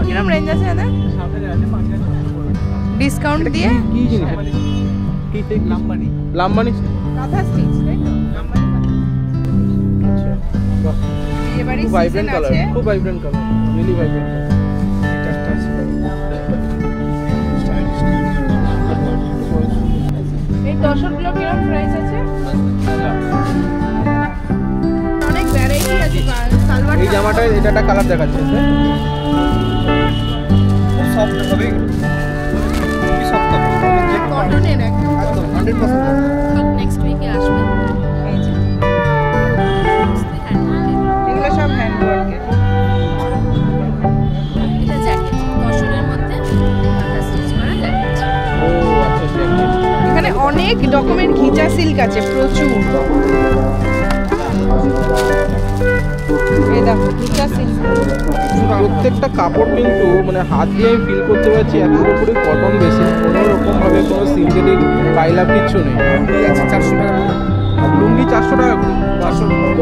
কিরকম রেঞ্জ আছে দাদা? ডিসকাউন্ট দিয়ে কি জিনিস কি থেকে লাম্বানি লাম্বানি কাঁথা স্টিচ তাই তো? আচ্ছা এবারে খুব ভাইব্রেন্ট কালার, খুব ভাইব্রেন্ট কালার, রিয়েলি ভাইব্রেন্ট। এই দশরগুলো কিরকম প্রাইস আছে? অনেক ভ্যারাইটি আছে সালোয়ার। এই জামাটা এটা একটা কালার দেখাচ্ছে স্যার, খুব সফট হবে, খুবই সফট হবে, কটনের একদম 100% সব নেক্সট উইকে আসবে। এই যে এগুলো সব হ্যান্ডওয়ার্কের। এটা জ্যাকেট, দশনের মধ্যে কাঁথা স্টিচ করা জ্যাকেট। ও আচ্ছা জ্যাকেট। এখানে অনেক রকমের ঘিচা সিল্ক আছে প্রচুর। এই দেখো ঘিচা সিল্ক, প্রত্যেকটা কাপড় কিন্তু মানে হাত দিয়ে আমি ফিল করতে পারছি এত পুরো কটন বেশি, কোনো রকম ভাবে কোনো সিনথেটিক পাইলাপ কিচ্ছু নেই। আছে 400 টাকা, লুঙ্গি 400 টাকা করে,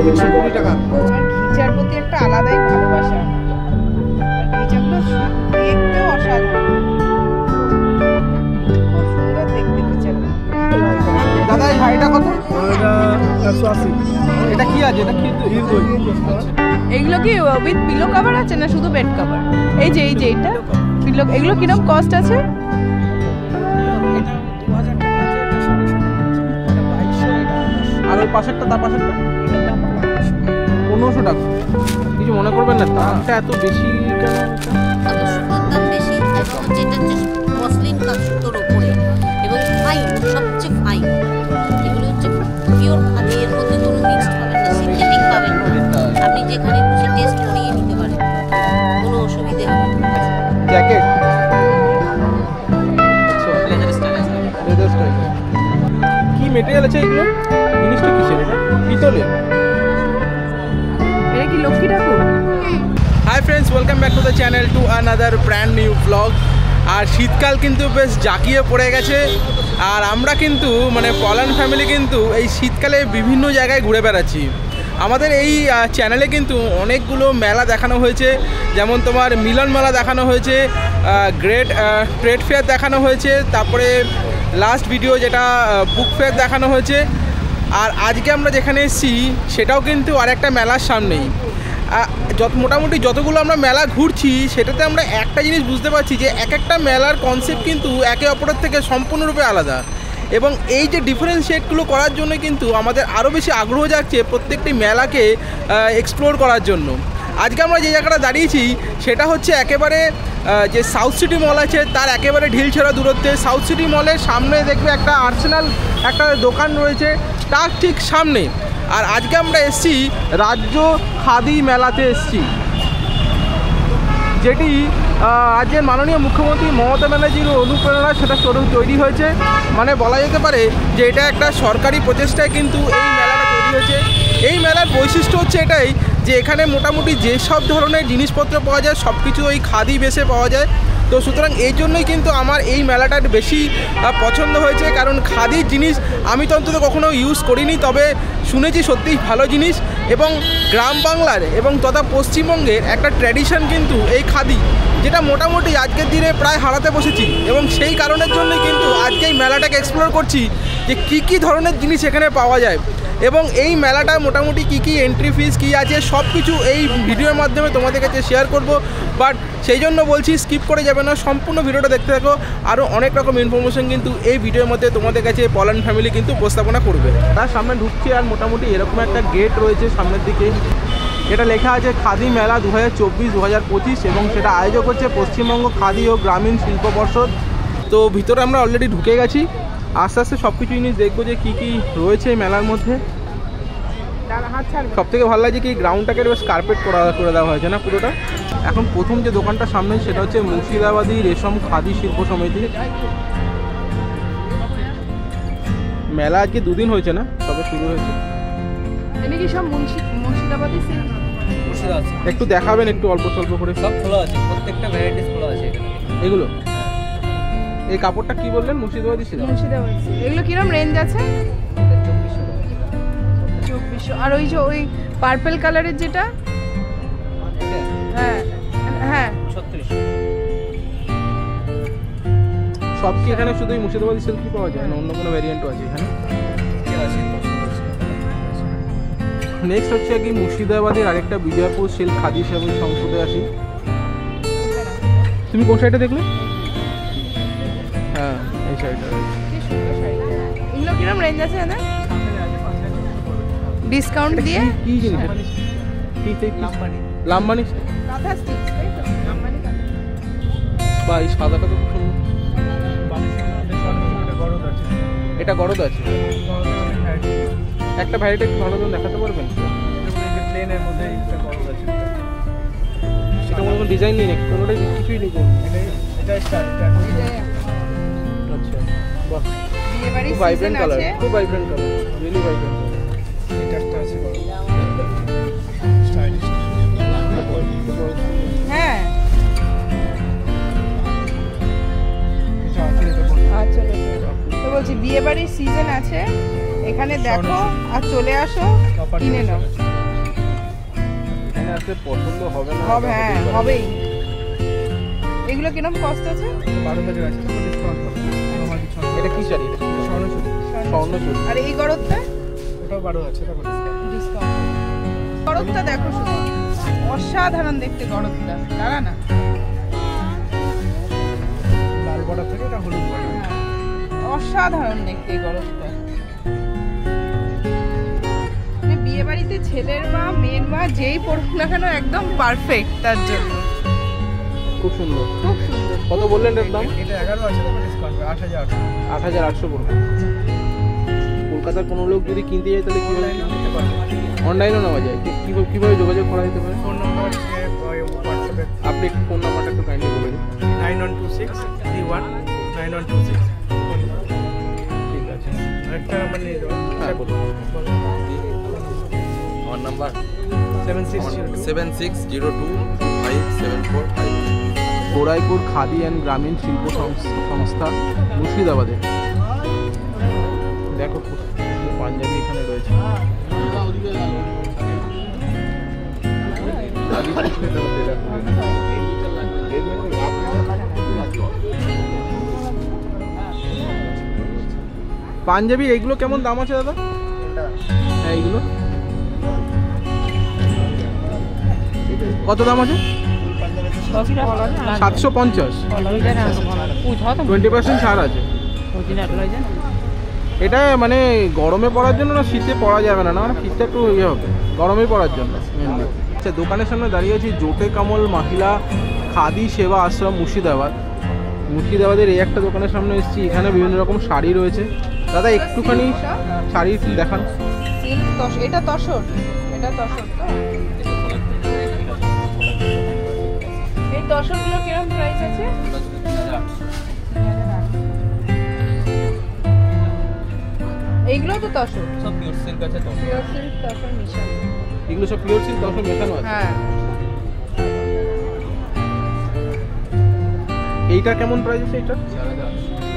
120 টাকা। আমার ঘিচার প্রতি একটা আলাদাই ভালোবাসা। আর ঘিচাগুলো দেখতেও অসাধারণ, খুব সুন্দর দেখতে ঘিচাগুলো। দাদা এই শাড়িটা কত? এটা 180। এটা কি আছে? এটা কি এগুলো কি উইথ পিলো কভার আছে না শুধু বেড কভার? এই যে এটা পিলো, এগুলো কিরকম কস্ট আছে? আর ওই পাশেরটা, তার পাশেরটা 1500 টাকা। কিছু মনে করবেন না, দামটা এত বেশি কেন? কত সুন্দর দাম বেশি, এবং যেটা হচ্ছে মসলিন সুতোর উপরে এবং ফাইন, সবচেয়ে ফাইন। এগুলো হচ্ছে পিওর খাদি, এর মধ্যে কোনো মিক্সড পাবেন না, সিনথেটিক পাবেন না। আপনি যেখানে খুশি টেস্ট করিয়ে নিতে পারেন, কোনো অসুবিধে হবে না। Jacket leather style. কি মেটেরিয়াল আছে এগুলো? জিনিসটা কিসের? এটা পিতলের। এটা কি লক্ষ্মী ঠাকুর? Hi friends, welcome back to the channel to another brand new blog. আর শীতকাল কিন্তু বেশ জাঁকিয়ে পড়ে গেছে, আর আমরা কিন্তু মানে পলান ফ্যামিলি কিন্তু এই শীতকালে বিভিন্ন জায়গায় ঘুরে বেড়াচ্ছি। আমাদের এই চ্যানেলে কিন্তু অনেকগুলো মেলা দেখানো হয়েছে, যেমন তোমার মিলন মেলা দেখানো হয়েছে, গ্রেট ট্রেড ফেয়ার দেখানো হয়েছে, তারপরে লাস্ট ভিডিও যেটা বুক ফেয়ার দেখানো হয়েছে। আর আজকে আমরা যেখানে এসেছি সেটাও কিন্তু আরেকটা মেলার সামনেই। মোটামুটি যতগুলো আমরা মেলা ঘুরছি সেটাতে আমরা একটা জিনিস বুঝতে পারছি যে এক একটা মেলার কনসেপ্ট কিন্তু একে অপরের থেকে সম্পূর্ণরূপে আলাদা, এবং এই যে ডিফারেন্সিয়েটগুলো করার জন্য কিন্তু আমাদের আরও বেশি আগ্রহ জাগছে প্রত্যেকটি মেলাকে এক্সপ্লোর করার জন্য। আজকে আমরা যে জায়গাটা দাঁড়িয়েছি সেটা হচ্ছে একেবারে যে সাউথ সিটি মল আছে তার একেবারে ঢিলছেড়া দূরত্বে। সাউথ সিটি মলের সামনে দেখবে একটা আর্সেনাল একটা দোকান রয়েছে, তার ঠিক সামনে। আর আজকে আমরা এসেছি রাজ্য খাদি মেলাতে এসেছি, যেটি রাজ্যের মাননীয় মুখ্যমন্ত্রী মমতা ব্যানার্জির অনুপ্রেরণা সেটা তৈরি হয়েছে। মানে বলা যেতে পারে যে এটা একটা সরকারি প্রচেষ্টায় কিন্তু এই মেলাটা তৈরি হয়েছে। এই মেলার বৈশিষ্ট্য হচ্ছে এটাই যে এখানে মোটামুটি যেসব ধরনের জিনিসপত্র পাওয়া যায় সব কিছু ওই খাদি বেসে পাওয়া যায়। তো সুতরাং এই জন্যই কিন্তু আমার এই মেলাটা বেশি পছন্দ হয়েছে, কারণ খাদির জিনিস আমি তো অন্তত কখনো ইউজ করিনি, তবে শুনেছি সত্যিই ভালো জিনিস, এবং গ্রাম বাংলার এবং তথা পশ্চিমবঙ্গের একটা ট্র্যাডিশন কিন্তু এই খাদি, যেটা মোটামুটি আজকের দিনে প্রায় হারাতে বসেছি। এবং সেই কারণের জন্যই কিন্তু আজকে এই মেলাটাকে এক্সপ্লোর করছি যে কী ধরনের জিনিস এখানে পাওয়া যায়, এবং এই মেলাটা মোটামুটি কী এন্ট্রি ফিস কী আছে সব কিছু এই ভিডিওর মাধ্যমে তোমাদের কাছে শেয়ার করব। বাট সেই জন্য বলছি স্কিপ করে যাবে না, সম্পূর্ণ ভিডিওটা দেখতে থাকো। আরও অনেক রকম ইনফরমেশন কিন্তু এই ভিডিওর মধ্যে তোমাদের কাছে পলান ফ্যামিলি কিন্তু উপস্থাপনা করবে। তার সামনে ঢুকছি আর মোটামুটি এরকম একটা গেট রয়েছে সামনের দিকে, এটা লেখা আছে খাদি মেলা 2024-2025, এবং সেটা আয়োজক হচ্ছে পশ্চিমবঙ্গ খাদি ও গ্রামীণ শিল্প পর্ষদ। তো ভিতরে আমরা অলরেডি ঢুকে গেছি, আস্তে আস্তে সব কিছু জিনিস দেখবো যে কী কী রয়েছে এই মেলার মধ্যে। সব থেকে ভালো লাগে কি গ্রাউন্ডটাকে বেশ কার্পেট করে দেওয়া হয়েছে না পুরোটা। এখন প্রথম যে দোকানটা সামনে সেটা হচ্ছে মুর্শিদাবাদী রেশম খাদি শিল্প সমিতি। মেলা আজকে 2 দিন হয়েছে না, তবে শুরু হয়েছে। একটু দেখাবেন একটু অল্প স্বল্প করে। সব খোলা আছে, প্রত্যেকটা ভ্যারাইটিস খোলা আছে এখানে। এগুলো এই কাপড়টা কি বললেন? মুর্শিদাবাদী ছিল। এগুলো কিরকম রেঞ্জ আছে? 2400। আর ওই যে ওই পার্পল কালারের যেটা, হ্যাঁ হ্যাঁ 3600। সব কি এখানে শুধুই মুর্শিদাবাদী সিল্কই পাওয়া যায় না অন্য কোনো ভ্যারিয়েন্টও আছে এখানে? নেক্সট হচ্ছে কি মুর্শিদাবাদের আরেকটা বিজয়পুর সিল্ক খাদি সেবক সংসদে আসি। তুমি কোন সাইডে দেখলে? হ্যাঁ এই সাইডটা। কি সুন্দর শাড়ি। এগুলো কিরকম রেঞ্জ আছে দাদা? ডিসকাউন্ট দিয়ে কি জিনিস এটা? কি লাম্বানি কাঁথা স্টিচ তাই তো? লাম্বানি কাঁথা। বা এই সাদাটা তো খুব সুন্দর। এটা গরদ আছে। একটা ভ্যারাইটি একটু ভালো করে দেখাতে পারবেন? প্লেনের মধ্যে একটা গরদ আছে। এটা কোনো ডিজাইন নেই নাকি? কোনোটাই কিছুই নেই? এটা স্টাইল এটা আচ্ছা বাহ, বিয়ে বাড়ির খুব ভাইব্রেন্ট সিজন কালার, আছে। খুব ভাইব্রেন্ট কালার, রিয়েলি ভাইব্রেন্ট। এটা একটা আছে গরদ স্টাইলিশ। হ্যাঁ এটা আছে এটা বড়। আচ্ছা তো বলছি বিয়ে বাড়ির সিজন আছে, এখানে দেখো আর চলে আসো কিনে নাও। এখানে আসলে পছন্দ হবে না? হবে, হ্যাঁ হবেই। এগুলো কিরকম কস্ট আছে? 12,000 আছে, তো ডিসকাউন্ট হবে। আমার কিছু এটা কি শাড়ি? এটা স্বর্ণচুরি। স্বর্ণচুরি। আর এই গরদটা ওটাও 12 আছে, তারপর ডিসকাউন্ট। ডিসকাউন্ট। গরদটা দেখো শুধু, অসাধারণ দেখতে গরদটা। দাঁড়া না, লাল বর্ডার থেকে এটা হলুদ বর্ডার। অসাধারণ দেখতে এই গরদটা। বিয়ে বাড়িতে ছেলের মা মেয়ের মা যেই পড়ুক না কেন একদম পারফেক্ট তার জন্য। খুব সুন্দর। খুব সুন্দর। কত বললেন এর দাম? এটা 11 আছে, তারপর ডিসকাউন্ট 8,800। 8,800 বলবেন। কলকাতার কোনো লোক যদি কিনতে যায় তাহলে কিভাবে কিনতে পারবে? অনলাইনেও নেওয়া যায়? কিভাবে যোগাযোগ করা যেতে পারে? ফোন নাম্বার আছে হোয়াটসঅ্যাপে আপনি একটু ফোন নাম্বারটা একটু কাইন্ডলি বলে দিন। 9126319926। ঠিক আছে, একটা নাম্বার নিয়ে যাও। হ্যাঁ বলুন। আমার নাম্বার 7602 76025745। গোড়াইপুর খাদি অ্যান্ড গ্রামীণ শিল্প সংস্থা মুর্শিদাবাদে। দেখো পাঞ্জাবি এখানে রয়েছে। পাঞ্জাবি এগুলো কেমন দাম আছে দাদা? হ্যাঁ এইগুলো কত দাম আছে? 750। 20% ছাড় আছে। এটা মানে গরমে পরার জন্য না শীতে পরা যাবে না? না শীতটা একটু ইয়ে হবে, গরমে পরার জন্য মেনলি। আচ্ছা দোকানের সামনে দাঁড়িয়ে আছি জোটে কামল মহিলা খাদি সেবা আশ্রম মুর্শিদাবাদ। মুর্শিদাবাদের এই একটা দোকানের সামনে এসেছি, এখানে বিভিন্ন রকম শাড়ি রয়েছে। দাদা একটুখানি শাড়ি দেখান। এটা তসর, এটা তসর তো। এই তসরগুলো কিরকম প্রাইস আছে? এইগুলো তো তসর, সব পিওর সিল্ক আছে তো। পিওর সিল্ক তসর মিশানো। এগুলো সব পিওর সিল্ক তখন মেশানো আছে। হ্যাঁ এইটা কেমন প্রাইস আছে? এটা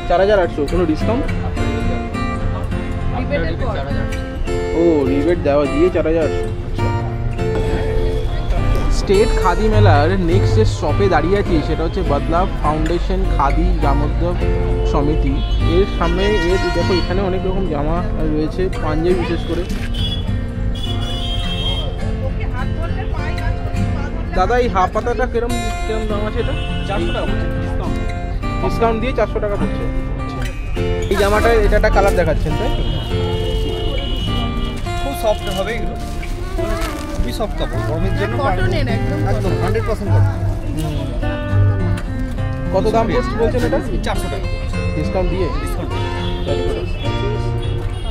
4,800। কোনো ডিসকাউন্ট? রিবেটের পর। ও রিবেট দেওয়া দিয়ে 4,800। স্টেট খাদি মেলার নেক্সট যে শপে দাঁড়িয়ে আছি সেটা হচ্ছে বদলাভ ফাউন্ডেশন খাদি গ্রামোদ্যোগ সমিতি। এর সামনে দেখো এখানে অনেক রকম জামা রয়েছে, পাঞ্জাবি বিশেষ করে। দাদা এই হাফ পাতাটা কিরম কিরম দাম আছে? এটা 400 টাকা ডিসকাউন্ট দিয়ে 400 টাকা পড়ছে। এই জামাটা এটা একটা কালার দেখাচ্ছেন তাই? খুব সফট হবে এগুলো, খুবই সফট কাপড় গরমের জন্য। কটনের একদম একদম 100% কটন। কত দাম বলছেন এটা? 400 টাকা ডিসকাউন্ট দিয়ে। ডিসকাউন্ট।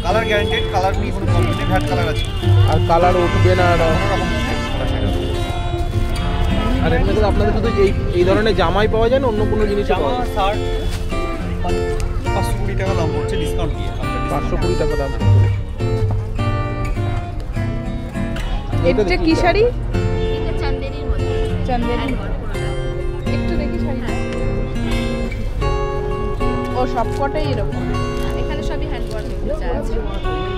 কালার গ্যারান্টেড, কালার নিয়ে কোনো প্রবলেম নেই, ভ্যাট কালার আছে। আর কালার উঠবে না? আর আর এমনিতে আপনাদের শুধু এই ধরনের জামাই পাওয়া যায় না অন্য কোনো জিনিস? জামা শার্ট 520 টাকা দাম পড়ছে ডিসকাউন্ট দিয়ে। 520 টাকা দাম। এটা কি শাড়ি? এটা চান্দেরির মধ্যে। চান্দেরি। একটু দেখি শাড়িটা। ও সবকটাই এরকম। এখানে সবই হ্যান্ড ওয়ার্ক আছে।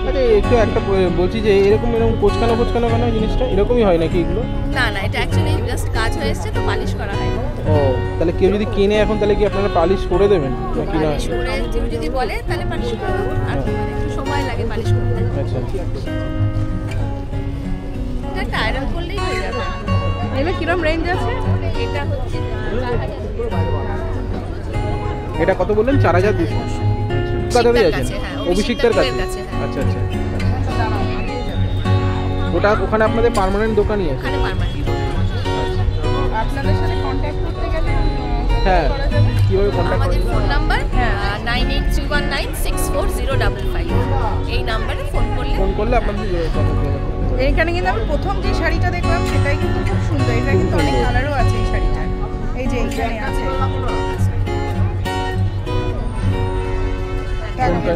আরে একটু একটা বলছি যে এরকম কোচকানো কেন জিনিসটা এরকমই হয় নাকি এগুলো? না না, এটা অ্যাকচুয়ালি জাস্ট কাজ হয়ে এসেছে তো পালিশ করা হয়। ও তাহলে কেউ যদি কিনে এখন তাহলে কি আপনারা পালিশ করে দেবেন নাকি না? পালিশ করে কেউ যদি বলে তাহলে পালিশ করে দেবো, আর একটু সময় লাগে পালিশ করতে। আচ্ছা এটা একটা আয়রন করলেই হয়ে যাবে। এগুলো কিরম রেঞ্জ আছে? এটা হচ্ছে 4000। এটা কত বললেন? 4200 কাছে আছে হ্যাঁ, অভিষিক্তের কাছে। কাছে, হ্যাঁ। আচ্ছা আচ্ছা ওটা ওখানে আপনাদের পার্মানেন্ট দোকানই আছে? ওখানে পার্মানেন্ট। আপনাদের সাথে কন্ট্যাক্ট করতে গেলে হ্যাঁ করা যাবে? কীভাবে কন্ট্যাক্ট আমাদের করবেন? ফোন নাম্বার হ্যাঁ। 9831964055। এই নাম্বারে ফোন করলে ফোন করলে আপনাদের এইখানে কিন্তু আমি প্রথম যে শাড়িটা দেখলাম সেটাই কিন্তু খুব সুন্দর। এটা কিন্তু অনেক কালারও আছে এই শাড়িটার। এই যে এইখানে আছে।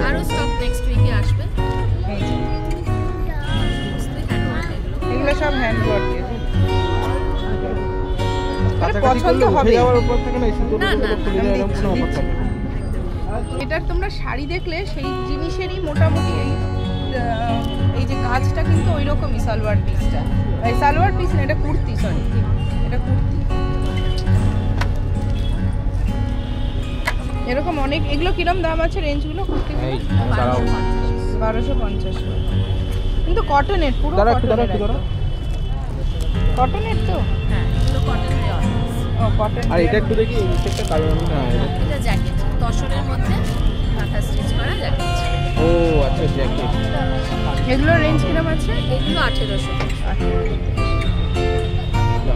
আরো স্টক নেক্সট উইকে আসবে। এই যে, হ্যান্ডওয়ার্ক এগুলো। এগুলো সব হ্যান্ড ওয়ার্কের। কাছাকাছি পছন্দ করলে উঠে হবে। যাওয়ার উপর থেকে না এসে তো না, না, খুলে যায় এরকম কোনো অফার থাকে না। এটার তোমরা শাড়ি দেখলে সেই জিনিসেরই মোটামুটি এই যে কাজটা কিন্তু ওই রকমই সালোয়ার পিসটা। এই সালোয়ার পিস না, এটা কুর্তি, সরি এটা কুর্তি। এরকম অনেক। এগুলো কিরম দাম আছে রেঞ্জগুলো কুর্তিগুলো? এই দাঁড়াও 1250। কিন্তু কটনের, পুরো দাঁড়া একটু দাঁড়া কটনের একটু দাঁড়া। কটনের তো? হ্যাঁ, এগুলো কটনের অর্ডার। ও কটন। আর এটা একটু দেখি এই একটা কালার হ্যাঁ এটা এটা জ্যাকেট, তসরের মধ্যে মাথা স্টিচ করা জ্যাকেট। ও আচ্ছা জ্যাকেট। এগুলোর রেঞ্জ কিরম আছে? এগুলো 1800।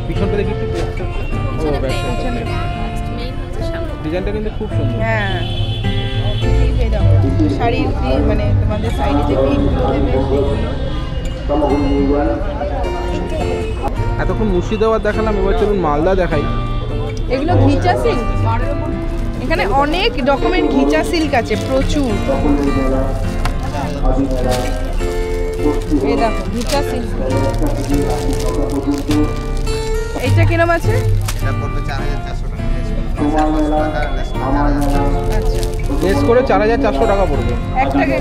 পিছনটা দেখি একটু ও ব্যাক পিছনে। মেইন হচ্ছে সামনে। ডিজাইনটা কিন্তু খুব সুন্দর। হ্যাঁ এই দেখো শাড়ির মানে তোমাদের সাইডে যে পিনগুলো দেবে সেগুলো। এতক্ষণ মুর্শিদাবাদ দেখালাম, এবার চলুন মালদা দেখাই। এগুলো ঘিচা সিল্ক। এখানে অনেক রকমের ঘিচা সিল্ক আছে, প্রচুর। এই দেখো ঘিচা সিল্ক। এইটা কিরম আছে? এটা পড়বে 4400 টাকা। আচ্ছা লেস করে 4400 টাকা পড়বে। একটাকে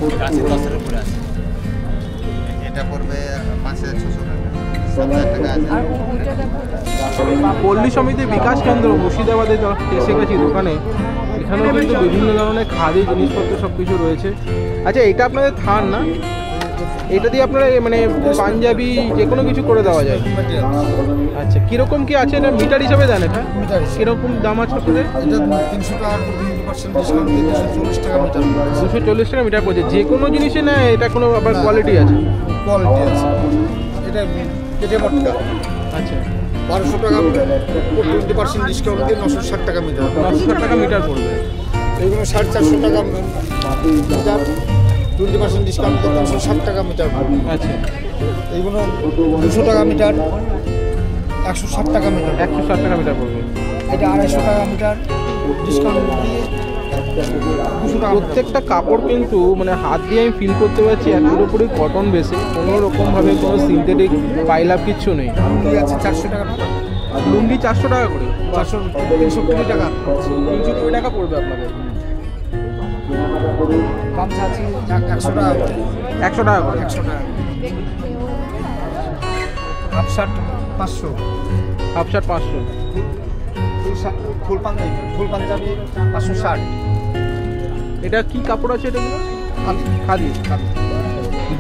80% এর উপরে আছে। এটা পড়বে 5600 টাকা। 7000 টাকা আছে। আর ওইটা দেখো। পল্লী সমিতি বিকাশ কেন্দ্র মুর্শিদাবাদে এসে গেছি দোকানে। এখানেও কিন্তু বিভিন্ন ধরনের খাদি জিনিসপত্র সব কিছু রয়েছে। আচ্ছা এটা আপনাদের থান না? এটা দিয়ে আপনারা মানে পাঞ্জাবি যে কোনো কিছু করে দেওয়া যায়? আচ্ছা কীরকম কি আছে? এটা মিটার হিসাবে দেন? এটা কীরকম দাম আছে আপনাদের? এটা 300 টাকার 20% ডিসকাউন্ট দিয়ে 240 টাকা মিটার। 240 টাকা মিটার পড়ছে। যে কোনো জিনিসে না এটা কোনো আবার কোয়ালিটি আছে? কোয়ালিটি আছে। এটা কেটে মটকা আচ্ছা 1200 টাকা মিটার, 20% ডিসকাউন্ট দিয়ে 960 টাকা মিটার। 960 টাকা মিটার পড়বে। এইগুলো 450 টাকা মিটার, 20% ডিসকাউন্ট দিয়ে 360 টাকা মিটার। আচ্ছা এইগুলো 200 টাকা মিটার, 160 টাকা মিটার। 160 টাকা মিটার পড়বে। এটা 250 টাকা মিটার, ডিসকাউন্ট দিয়ে 200 টাকা। প্রত্যেকটা কাপড় কিন্তু মানে হাত দিয়ে আমি ফিল করতে পারছি এর পুরোপুরি কটন বেসে, কোনো রকমভাবে কোনো সিনথেটিক পাইলাপ কিচ্ছু নেই। লুঙ্গি আছে 400 টাকা মিটার, লুঙ্গি 400 টাকা করে, 320 টাকা। 320 টাকা পড়বে আপনাদের। গামছা আছে 100 টাকা করে, 100 টাকা করে। 100 টাকা। Half shirt 500, half shirt 500। ফুল পাঞ্জাবি 560। এটা কি কাপড় আছে এটাগুলো? খাদি খাদি।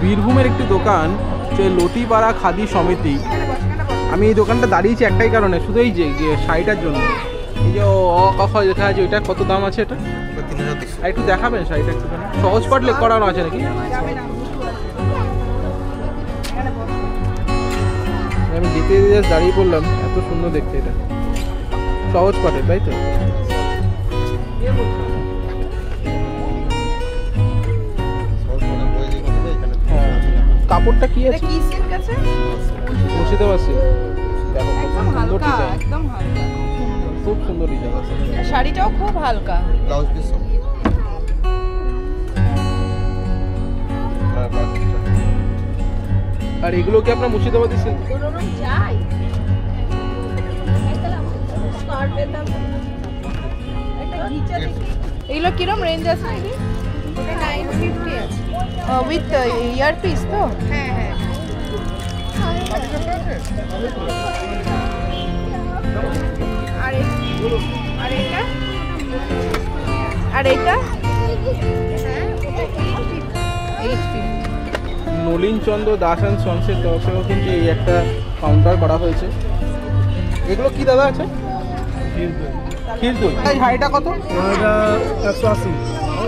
বীরভূমের একটি দোকান সে লটিপাড়া খাদি সমিতি। আমি এই দোকানটা দাঁড়িয়েছি একটাই কারণে, শুধু এই যে শাড়িটার জন্য। এই যে অকফা লেখা আছে, ওইটা কত দাম আছে এটা? 3200। আর একটু দেখাবেন শাড়িটা একটুখানি? সহজ পাট লেখ করানো আছে নাকি? আমি যেতে জাস্ট দাঁড়িয়ে পড়লাম, এত সুন্দর দেখতে এটা। সহজ পাটের তাই তো? হ্যাঁ কাপড়টা কি এটা আছে? কি সিল্ক আছে? মুর্শিদাবাদ সিল্ক। দেখো কত একদম সুন্দর হালকা, ডিজাইন, একদম হালকা। খুব সুন্দর ডিজাইন আছে। শাড়িটাও খুব হালকা। ব্লাউজ পিস সব। আর এগুলো কি আপনার মুর্শিদাবাদী সিল্ক? যাই এগুলো কিরম রেঞ্জ আছে দিদি? 950 আছে উইথ ইয়ার পিস তো? হ্যাঁ হ্যাঁ। আর আর এটা 850। নলিন চন্দ্র দাস অ্যান্ড সন্সের তরফেও কিন্তু এই একটা কাউন্টার করা হয়েছে। এগুলো কি দাদা আছে? ক্ষীর দই। এটা কত? এটা 180।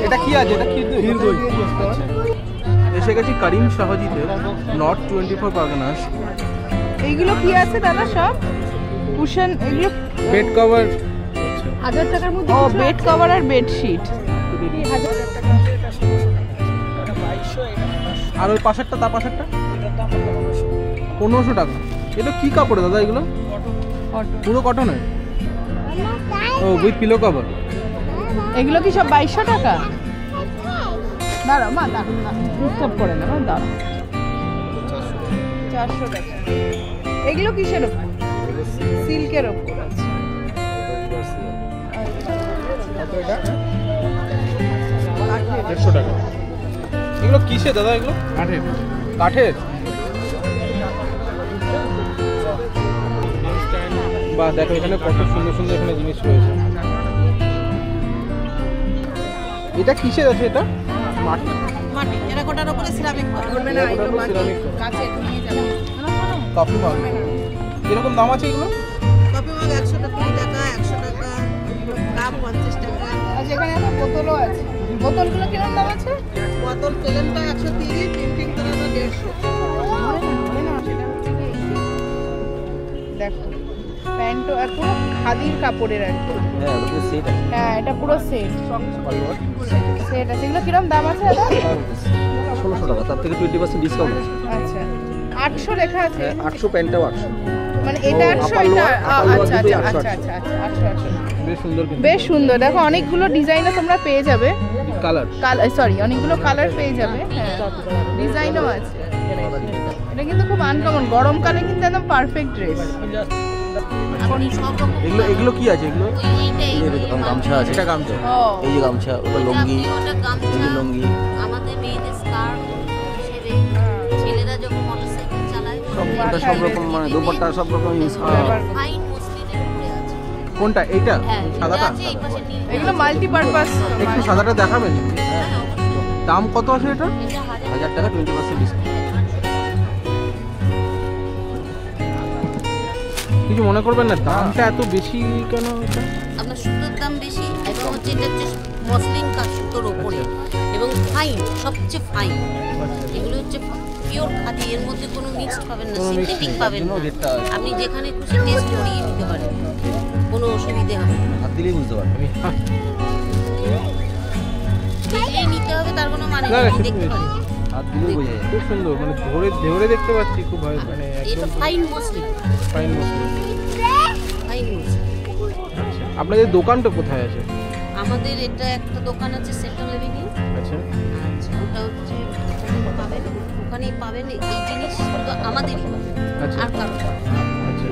এটা কি আছে? এটা ক্ষীর দই। ক্ষীর দই। আচ্ছা। এসে গেছি করিম শাহজিতে, নর্থ 24 পরগনাস। এইগুলো কি আছে দাদা সব? কুশন, এগুলো বেড কভার 1000 টাকার মধ্যে। ও বেড কভার আর বেডশিট। আর ওই পাশেরটা, তার পাশেরটা 1500 টাকা। এটা কি কাপড় দাদা এগুলো? পুরো কটনের? ও উইথ পিলো কভার। এগুলো কি সব 2200 টাকা? দাঁড়াও মা, দাঁড়াও না, ডিস্টার্ব করে না মা, দাঁড়াও। 400 টাকা। এগুলো কিসের উপর? সিল্কের উপর আছে। 150 টাকা। এগুলো কিসে দাদা? এগুলো কাঠের। কাঠের? বাহ, দেখো এখানে কত সুন্দর সুন্দর এখানে জিনিস রয়েছে। এটা কিসের আছে? এটা মাটি। মাটি টেরাকোটার উপরে সিরামিক করা। করবে না, এগুলো মাটি সিরামিক। কাছে নিয়ে যাবে। কফি মাগ এরকম দাম আছে এগুলো? কপি মাগ 100 টাকা, 20 টাকা, 100 টাকা, কাপ 50 টাকা। আচ্ছা, এখানে একটা বোতলও আছে। বোতলগুলো কিরকম দাম আছে? বোতল প্লেনটা 130, প্রিন্টিং করাটা 150। দেখো প্যান্ট আর পুরো খাদির কাপড়ের আর কি। হ্যাঁ, এটা পুরো সেট সেট আছে। এগুলো কিরকম দাম আছে দাদা? 1600 টাকা, তার থেকে 20% ডিসকাউন্ট আছে। আচ্ছা, 800 লেখা আছে। 800 প্যান্টটাও 800। মানে এটা 800, upper এটা lower, upper lower আচ্ছা দুটোই আচ্ছা 800, আচ্ছা আচ্ছা 800। বেশ সুন্দর কিন্তু। বেশ সুন্দর। দেখো অনেকগুলো ডিজাইনও তোমরা পেয়ে যাবে। কালার সরি, অনেকগুলো কালার পেয়ে যাবে। হ্যাঁ, ডিজাইনও আছে। এটা কিন্তু খুব আনকমন, গরমকালে কিন্তু একদম পারফেক্ট ড্রেস। আপনি সব রকম এগুলো এগুলো কি আছে এগুলো? এই যে এরকম গামছা আছে, এটা গামছা। ও এই যে গামছা, ওটা লুঙ্গি, ওটা এই গামছা, যে লুঙ্গি, আমাদের মেয়েদের স্কার্ট হিসেবে, ছেলেরা যখন মোটরসাইকেল চালায় ওটা সব রকম, মানে দোপাট্টা সব রকম ইউজ করা হয়। ফাইন মসলিনের উপরে আছে। কোনটা? এইটা হ্যাঁ, সাদাটা? আছে এই পাশে নীল। এগুলো মাল্টিপারপাস। একটু সাদাটা দেখাবেন? হ্যাঁ, অবশ্যই। দাম কত আছে এটা? এটা 1000 টাকা, 20% ডিসকাউন্ট। কিছু মনে করবেন না, দামটা এত বেশি কেন এটা? আপনার সুতোর দাম বেশি এবং হচ্ছে এটা হচ্ছে মসলিন কাজ সুতোর ওপরে এবং ফাইন, সবচেয়ে ফাইন। এগুলো হচ্ছে পিওর খাদি, এর মধ্যে কোনো মিক্সড পাবেন না, সিনথেটিক পাবেন না। রেটটা আপনি যেখানে খুশি টেস্ট করিয়ে নিতে পারেন, কোনো অসুবিধে হবে না। হাত দিলেই বুঝতে পারবেন। দেখলেই নিতে হবে তার কোনো মানে না, নেই, সেটা দেখতে পারেন। হাত দিলেই বোঝা যায়। খুব সুন্দর, মানে ধরে ধরে দেখতে পাচ্ছি খুব ভালো, মানে এটা একদম fine muslin, fine muslin. Fine muslin. আপনাদের দোকানটা কোথায় আছে? আমাদের এটা একটা দোকান আছে সেন্ট্রাল এভিনিউ। আচ্ছা, আচ্ছা, ওটা হচ্ছে পাবেন, ওখানেই পাবেন এই জিনিস শুধু আমাদেরই পাবেন, আচ্ছা আর কারো পাবেন না। আচ্ছা।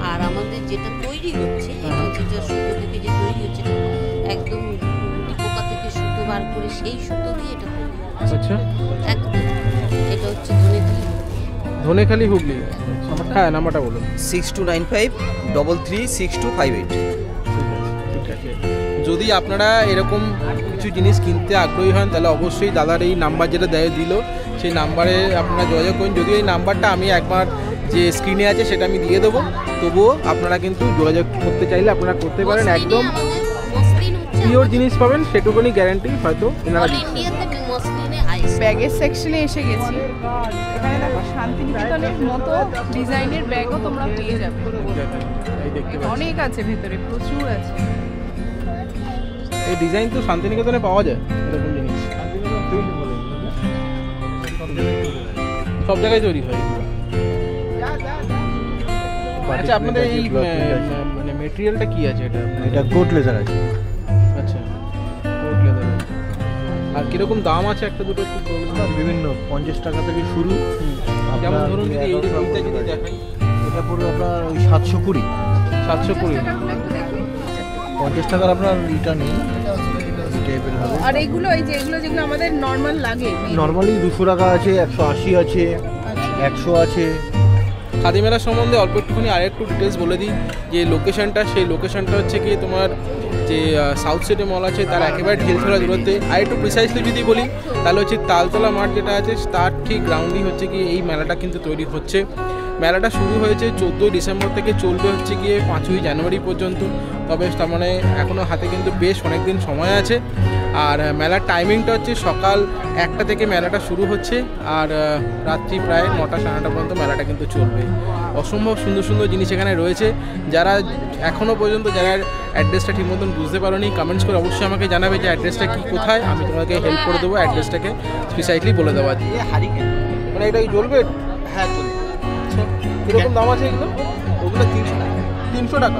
আর আমাদের যেটা তৈরি হচ্ছে, এটা যেটা সুতো থেকে যে তৈরি হচ্ছে, এটা একদম গুটি পোকা থেকে সুতো বার করে সেই সুতো দিয়ে এটা তৈরি হচ্ছে। আচ্ছা, একদম এটা হচ্ছে ধনেখালি। ধনেখালি হুগলি। হ্যাঁ, নাম্বারটা বলুন। 6295336258। ঠিক আছে। যদি আপনারা এরকম কিছু জিনিস কিনতে আগ্রহী হন, তাহলে অবশ্যই দাদার এই নাম্বার যেটা দিল, সেই নাম্বারে আপনারা যোগাযোগ করুন। যদিও এই নাম্বারটা আমি একবার যে স্ক্রিনে আছে সেটা আমি দিয়ে দেবো, তবুও আপনারা কিন্তু যোগাযোগ করতে চাইলে আপনারা করতে পারেন। একদম মসলিন হচ্ছে পিওর জিনিস পাবেন, সেটুকুনি গ্যারান্টি হয়তো এনারা অল দিচ্ছেন। ইন্ডিয়াতে মসলিনে হাইস্ট। ব্যাগের সেকশনে এসে গেছি। এখানে দেখো শান্তিনিকেতনের মতো ডিজাইনের ব্যাগও তোমরা পেয়ে যাবে। এই দেখতে পাচ্ছেন, অনেক আছে ভেতরে, প্রচুর আছে। এই ডিজাইন তো শান্তিনিকেতনে পাওয়া যায় এরকম জিনিস, সব জায়গায় তৈরি হয় এগুলো। আচ্ছা, আপনাদের এই মানে মেটেরিয়ালটা কি আছে এটা? এটা কোট লেদার আছে। আচ্ছা, কোট লেদার। আর কিরকম দাম আছে একটা দুটো একটু বলুন। বিভিন্ন 50 টাকা থেকে শুরু। যেমন ধরুন যদি এইটা যদি দেখাই, এটা পড়বে আপনার ওই 720। 720। 50 টাকার আপনার ইটা নেই, এই টাইপের হবে। আর এগুলো এই যে এগুলো যেগুলো আমাদের নর্মাল লাগে, নর্মালি 200 টাকা আছে, 180 আছে, 100 আছে। খাদি মেলা সম্বন্ধে অল্প একটুখানি আর একটু ডিটেলস বলে দিই। যে লোকেশনটা, সেই লোকেশনটা হচ্ছে কি তোমার যে সাউথ সিটি মল আছে তার একেবারে ঢিলছড়া দূরত্বে। আর একটু প্রিসাইসলি যদি বলি তাহলে হচ্ছে তালতলা মাঠ যেটা আছে তার ঠিক গ্রাউন্ডই হচ্ছে কি এই মেলাটা কিন্তু তৈরি হচ্ছে। মেলাটা শুরু হয়েছে 14 ডিসেম্বর থেকে, চলবে হচ্ছে গিয়ে 5ই জানুয়ারি পর্যন্ত। তবে তার মানে এখনও হাতে কিন্তু বেশ অনেক দিন সময় আছে। আর মেলার টাইমিংটা হচ্ছে সকাল 1টা থেকে মেলাটা শুরু হচ্ছে, আর রাত্রি প্রায় 9টা সাড়ে 9টা পর্যন্ত মেলাটা কিন্তু চলবে। অসম্ভব সুন্দর সুন্দর জিনিস এখানে রয়েছে। যারা এখনও পর্যন্ত যারা অ্যাড্রেসটা ঠিক মতন বুঝতে পারোনি, কমেন্টস করে অবশ্যই আমাকে জানাবে যে অ্যাড্রেসটা কী, কোথায়। আমি তোমাকে হেল্প করে দেবো অ্যাড্রেসটাকে প্রিসাইসলি বলে দেওয়া। মানে এটা কি জ্বলবে? হ্যাঁ চলবে। কীরকম দাম আছে এগুলো? ওগুলো 300 টাকা।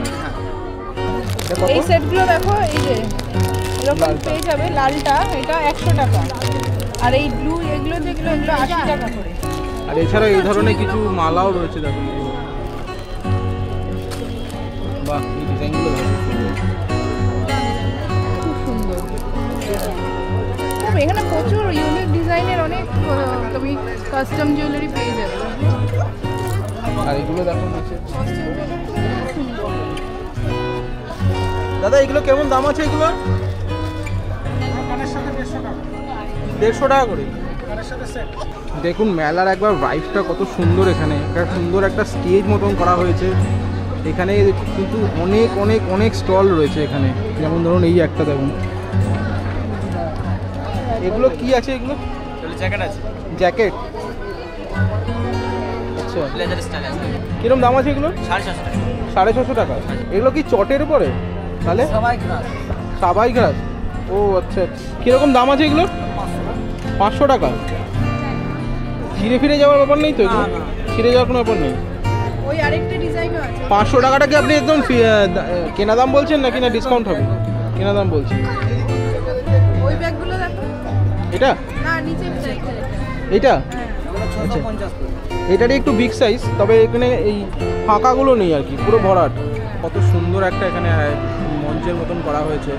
এই সেটগুলো দেখো, এই যে এরকম পেয়ে যাবে। লালটা এটা 100 টাকা, আর এই ব্লু এগুলো যেগুলো এগুলো 80 টাকা করে। আর এছাড়া এই ধরনের কিছু মালাও রয়েছে, দেখো। বাহ, এই ডিজাইনগুলো খুব সুন্দর। এখানে প্রচুর ইউনিক ডিজাইনের অনেক তুমি কাস্টম জুয়েলারি পেয়ে যাবে। আর এগুলো দেখো নিচে। দাদা এগুলো কেমন দাম আছে? এগুলো 150 টাকা করে। দেখুন মেলার একবার ভাইবটা কত সুন্দর। এখানে একটা সুন্দর একটা স্টেজ মতন করা হয়েছে। এখানে কিন্তু অনেক অনেক অনেক স্টল রয়েছে এখানে। যেমন ধরুন এই একটা দেখুন। এগুলো কি আছে? এগুলো জ্যাকেট আছে, জ্যাকেট। আচ্ছা, ব্লেজার স্টাইল আছে। কিরকম দাম আছে এগুলো? 650 টাকা। 650 টাকা। এগুলো কি চটের উপরে তাহলে? সাবাই ঘাস। ও আচ্ছা, কিরকম দাম আছে এগুলো? 500 টাকা। ছিঁড়ে ফিরে যাওয়ার ব্যাপার নেই তো? এগুলো ছিঁড়ে যাওয়ার কোনো ব্যাপার নেই। ওই আরেকটা ডিজাইনও আছে। 500 টাকাটা কি আপনি একদম কেনা দাম বলছেন নাকি না ডিসকাউন্ট হবে? কেনা দাম বলছেন। ওই ব্যাগগুলো দেখো। এটা না, নিচে এইটা আচ্ছা, এটারই একটু বিগ সাইজ, তবে এখানে এই ফাঁকাগুলো নেই আর কি, পুরো ভরাট। কত সুন্দর একটা এখানে মঞ্চের মতন করা হয়েছে।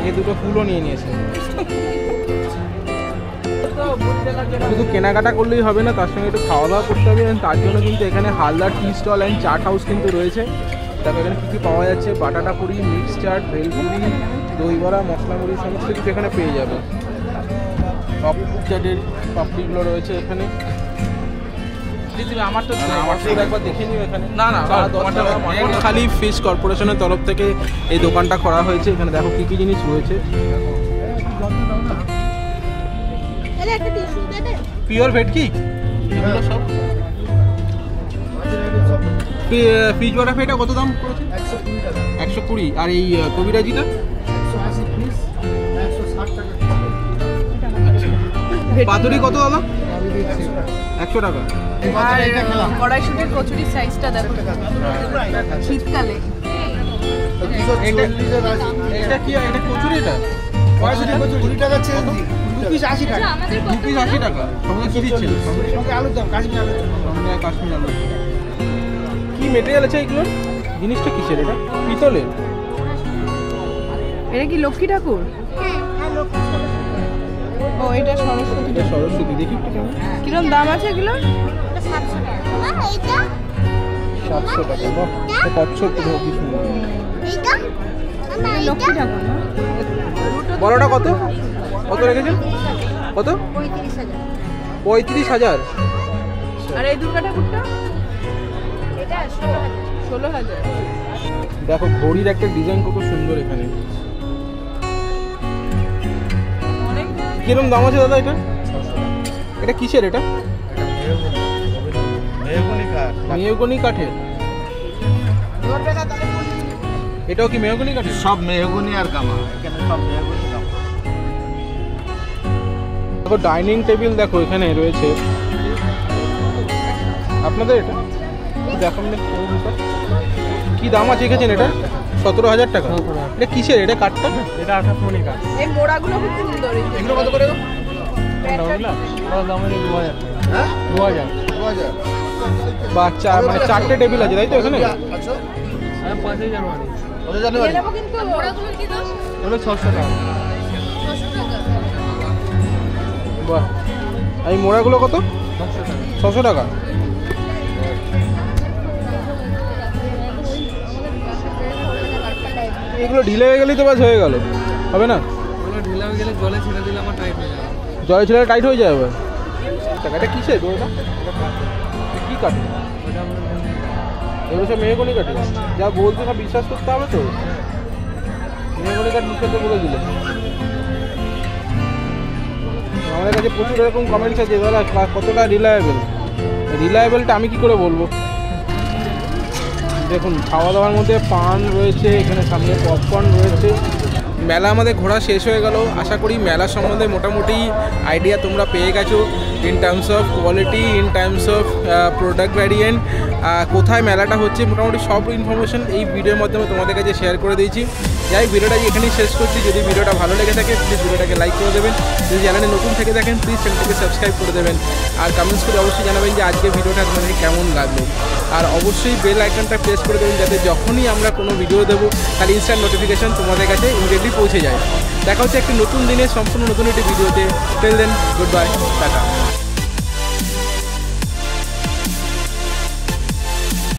এই দুটো ফুলও নিয়ে নিয়েছে। শুধু কেনাকাটা করলেই হবে না, তার সঙ্গে একটু খাওয়া দাওয়া করতে হবে। তার জন্য কিন্তু এখানে Haldar tea stall and chaat house কিন্তু রয়েছে। তারপর এখানে কী কী পাওয়া যাচ্ছে, বাটাটা পুরি, মিক্স চাট, ভেলপুরি, দই বড়া, মশলা মুড়ি সমস্ত কিছু এখানে পেয়ে যাবে। টপ চাটের পাপড়িগুলো রয়েছে এখানে। আমার তো একবার দেখে নিও এখানে। না না, খালি ফিশ কর্পোরেশনের তরফ থেকে এই দোকানটা করা হয়েছে। এখানে দেখো কী কী জিনিস রয়েছে। পিওর ভেটকি এগুলো সব। ফিশ বড়া এটা কত দাম পড়েছে? 120। আর এই কবিরাজিটা পাতুরি কত দাদা? 100 টাকা। কড়াইশুটির কচুরির সাইজটা দেখো শীতকালে। এটা কি? এটা কচুরি? এটা 20 টাকা চেঞ্জ। 2 পিস 80 টাকা। 2 পিস 80 টাকা। সঙ্গে কি দিচ্ছেন? সঙ্গে আলুর দাম, কাশ্মীর আলুর দাম। সঙ্গে কাশ্মীর আলু। কি মেটেরিয়াল আছে এগুলো? জিনিসটা কিসের? এটা পিতলের। এটা কি লক্ষ্মী ঠাকুর? ও এটা সরস্বতী। এটা সরস্বতী। দেখি একটু কেমন। কিরকম দাম আছে এগুলো? 700 টাকা। বাহ, কচ্ছপ কি সুন্দর। লক্ষ্মী ঠাকুর না? বড়টা কত? কত রেখেছেন? কত? 35,000। আর এই দুর্গা ঠাকুরটা? এটা 16,000। দেখো ঘড়ির একটা ডিজাইন কত সুন্দর এখানে। কিরকম দাম আছে দাদা এটা? এটা কিসের? এটা মেহগনি কাঠের। এটাও কি মেহগনি কাঠের? সব মেহগনি আর গামা, এখানে সব মেহগনি গামা। দেখো ডাইনিং টেবিল দেখো এখানে রয়েছে আপনাদের। এটা দেখো কি দাম আছে লিখেছেন? এটা 17,000 টাকা। এটা কিসের? এটা কাঠটা? এটা আকাশমণি কাঠ। এই মোড়াগুলো খুব সুন্দর। এগুলো কত করে? দাম 2000 টাকা। 2000। বাচ্চা মানে 4টে টেবিল আছে তাই তো এখানে? আচ্ছা, 5000 মানে। কত জানুয়ারি? কিন্তু মোড়াগুলোর কি দাম? হলো 600 টাকা। 600 টাকা। বাহ, এই মোড়াগুলো কত? 600 টাকা। 600 টাকা। এগুলো ঢিলে হয়ে গেলেই তো বাস হয়ে গেল, হবে না? ওগুলো ঢিলা হয়ে গেলে জলে ছেড়ে দিলে আমার টাইট হয়ে যাবে। জয় ছেলে টাইট হয়ে যাবে। এটা কিসে ওটা? কি কাটে? ওটা আমরা এগুলো সব মেহগনি কাটে? যা বলতে সব বিশ্বাস করতে হবে তো। মেহগনি কাঠ মুখে তো বলে দিলে। আমাদের কাছে প্রচুর এরকম কমেন্টস আছে দাদা কতটা রিলায়েবলটা আমি কি করে বলবো। দেখুন খাওয়া দাওয়ার মধ্যে পান রয়েছে, এখানে সামনে পপকর্ন রয়েছে। মেলা আমাদের ঘোরা শেষ হয়ে গেল। আশা করি মেলা সম্বন্ধে মোটামুটি আইডিয়া তোমরা পেয়ে গেছো in terms of quality, in terms of product variant, কোথায় মেলাটা হচ্ছে, মোটামুটি সব ইনফরমেশন এই ভিডিওর মাধ্যমে তোমাদের কাছে শেয়ার করে দিয়েছি। যাই ভিডিওটা এখানেই শেষ করছি। যদি ভিডিওটা ভালো লেগে থাকে প্লিজ ভিডিওটাকে লাইক করে দেবেন। যদি চ্যানেলে নতুন থেকে থাকেন প্লিজ চ্যানেলটাকে সাবস্ক্রাইব করে দেবেন। আর কমেন্টস করে অবশ্যই জানাবেন যে আজকের ভিডিওটা আপনাদের কেমন লাগলো। আর অবশ্যই বেল আইকনটা প্রেস করে দেবেন যাতে যখনই আমরা কোনো ভিডিও দেবো তার ইনস্ট্যান্ট নোটিফিকেশন তোমাদের কাছে ইমিডিয়েটলি পৌঁছে যায়। দেখা হচ্ছে একটি নতুন দিনে সম্পূর্ণ নতুন একটি ভিডিওতে। Till then good bye, tata.